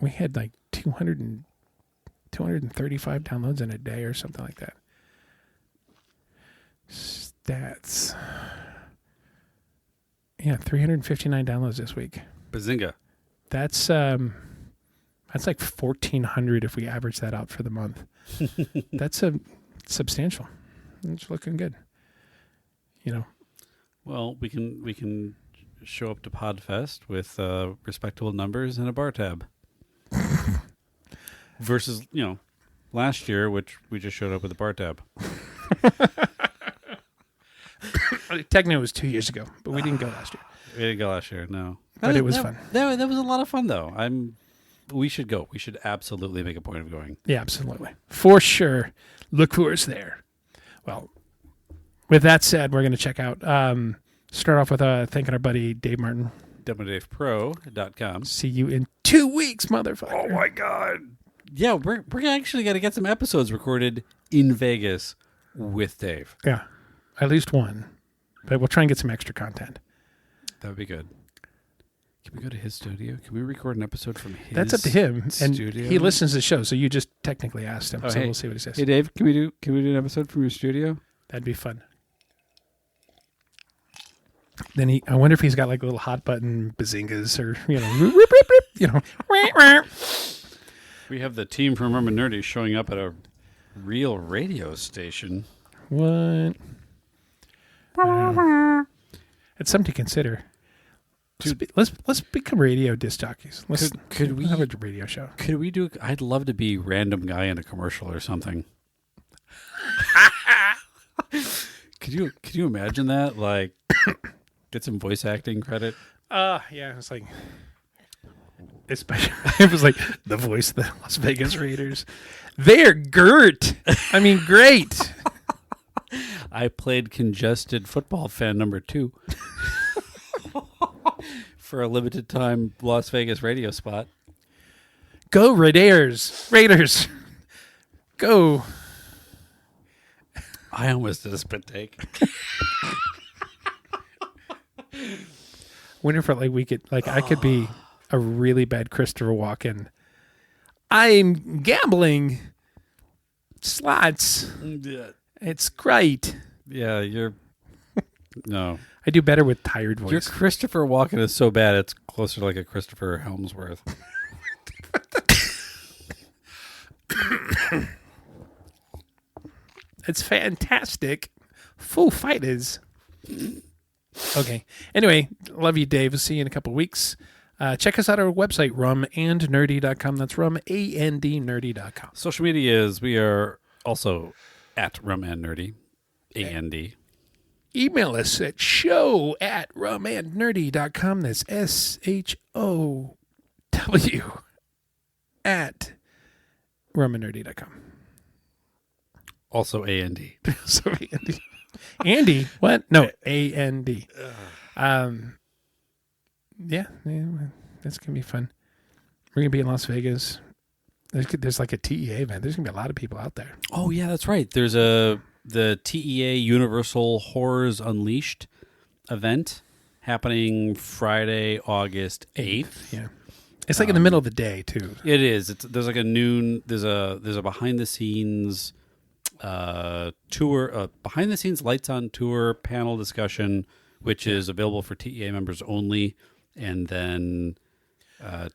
we had 235 downloads in a day or something like that. Stats. Yeah, 359 downloads this week. Bazinga. That's like 1,400 if we average that out for the month. That's substantial. It's looking good. Well, we can show up to Podfest with respectable numbers and a bar tab. Versus, last year, which we just showed up with a bar tab. Technically, it was 2 years ago, but we didn't go last year. We didn't go last year, no. But it was fun. That was a lot of fun, though. We should go. We should absolutely make a point of going. Yeah, absolutely. For sure. Look for us there. Well, with that said, we're going to check out. Start off with thanking our buddy Dave Martin. DemoDavePro.com. See you in 2 weeks, motherfucker. Oh, my God. Yeah, we're actually going to get some episodes recorded in Vegas with Dave. Yeah, at least one. But we'll try and get some extra content. That would be good. Can we go to his studio? Can we record an episode from his That's up to him. studio? And he listens to the show, so you just technically asked him. Oh, so hey. we'll see what he says. Hey, Dave, can we do an episode from your studio? That'd be fun. Then I wonder if he's got little hot button bazingas or, rip, rip, rip, We have the team from Urban Nerdy showing up at a real radio station. What? It's something to consider. Dude, let's become radio disc jockeys. Could we have a radio show? Could we do? I'd love to be random guy in a commercial or something. Could you imagine that? Get some voice acting credit. Yeah. It's especially it was the voice of the Las Vegas Raiders. They're Gert. I mean, great. I played congested football fan number 2 for a limited time Las Vegas radio spot. Go Raiders! Raiders! Go! I almost did a spit take. Wonder if we could I could be a really bad Christopher Walken. I'm gambling slots. It's great. Yeah, you're. No. I do better with tired voice. Your Christopher Walken is so bad, it's closer to like a Christopher Helmsworth. It's fantastic. Foo Fighters. Okay. Anyway, love you, Dave. See you in a couple weeks. Check us out on our website, rumandnerdy.com. That's rumandnerdy.com. Social media is we are also at rumandnerdy, A-N-D. Email us at show@rumandnerdy.com. That's SHOW at rumandnerdy.com. Also A-N-D. So Andy. Andy? What? No, A-N-D. Yeah, that's going to be fun. We're going to be in Las Vegas. There's like a TEA event. There's going to be a lot of people out there. Oh, yeah, that's right. There's the TEA Universal Horrors Unleashed event happening Friday, August 8th. Yeah. It's like in the middle of the day, too. It is. There's like a noon. There's a behind the scenes tour, behind the scenes lights on tour panel discussion, which is available for TEA members only, and then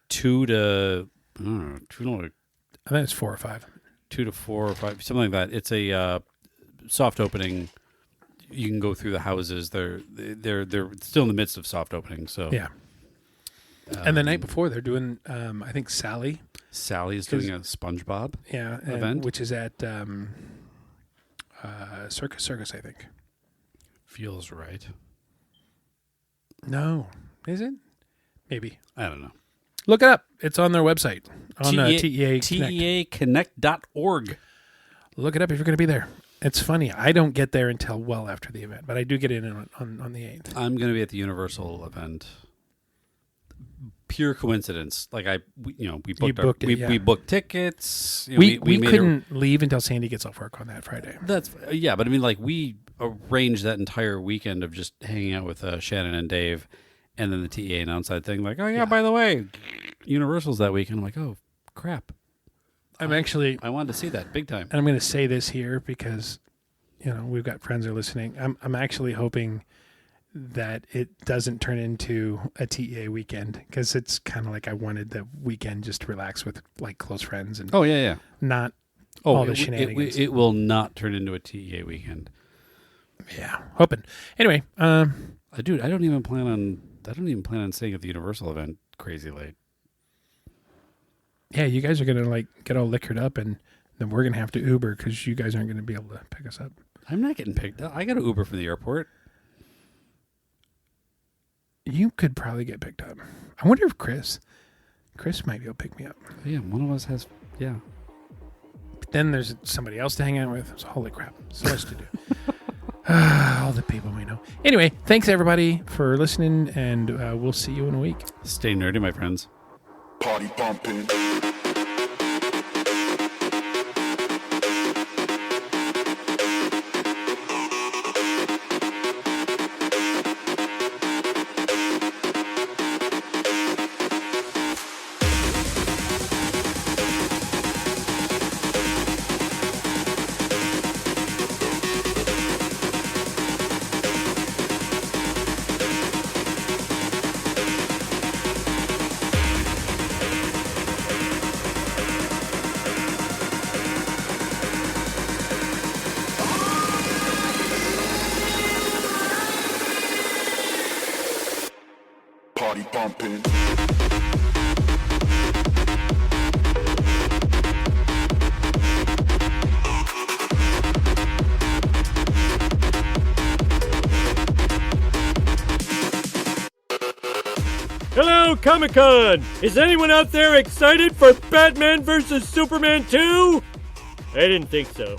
2 to I think it's 4 or 5. 2 to 4 or 5, something like that. It's a soft opening. You can go through the houses. They're still in the midst of soft opening. So yeah. And the night before, they're doing, I think Sally is doing a SpongeBob event, which is at Circus, I think. Feels right. No. Is it? Maybe. I don't know. Look it up. It's on their website. On TEA TEAconnect.org. Look it up if you're going to be there. It's funny. I don't get there until well after the event, but I do get in on the 8th. I'm going to be at the Universal event. Pure coincidence. Like we booked we booked tickets. We couldn't leave until Sandy gets off work on that Friday. But I mean, like we arranged that entire weekend of just hanging out with Shannon and Dave, and then the TEA and outside thing. Like, oh yeah, by the way, Universal's that weekend. I'm like, oh crap. I wanted to see that big time. And I'm going to say this here because we've got friends who are listening. I'm actually hoping that it doesn't turn into a TEA weekend, because it's kind of like I wanted the weekend just to relax with like close friends and not all the shenanigans. It will not turn into a TEA weekend. Yeah, hoping. Anyway, dude, I don't even plan on staying at the Universal event crazy late. Yeah, you guys are gonna like get all liquored up, and then we're gonna have to Uber because you guys aren't gonna be able to pick us up. I'm not getting picked up. I got to Uber from the airport. You could probably get picked up. I wonder if Chris might be able to pick me up. Yeah, one of us has. Yeah. But then there's somebody else to hang out with. So, holy crap, so much to do. All the people we know. Anyway, thanks everybody for listening, and we'll see you in a week. Stay nerdy, my friends. Party pumping. Party pumping. Hello, Comic-Con! Is anyone out there excited for Batman vs. Superman 2? I didn't think so.